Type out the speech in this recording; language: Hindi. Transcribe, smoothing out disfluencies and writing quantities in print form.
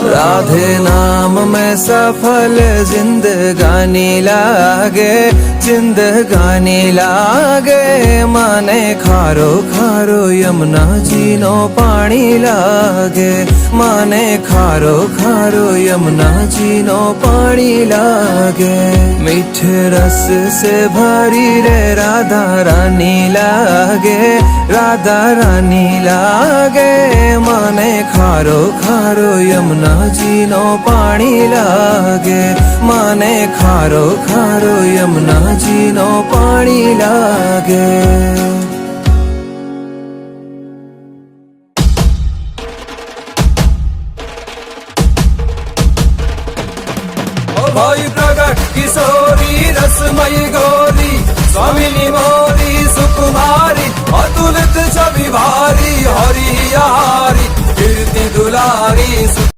राधे नाम में सफल जिंदगानी लागे, जिंदगानी लागे। माने खारो खारो यमुना जी नो पानी लागे, माने खारो खारो यमुना जी नो पानी लागे। मीठे रस से भरी रे राधा रानी लागे, राधा रानी लागे। माने खारो खारो यमुना जी नो पानी लागे, माने खारो खारो यमुना जी नो पानी लागे। भाई प्रगट किशोरी रसमयी गोरी, स्वामिनी मोरी सुकुमारी, अतुलित छवि भारी, हरि हारी कीर्ति दुलारी।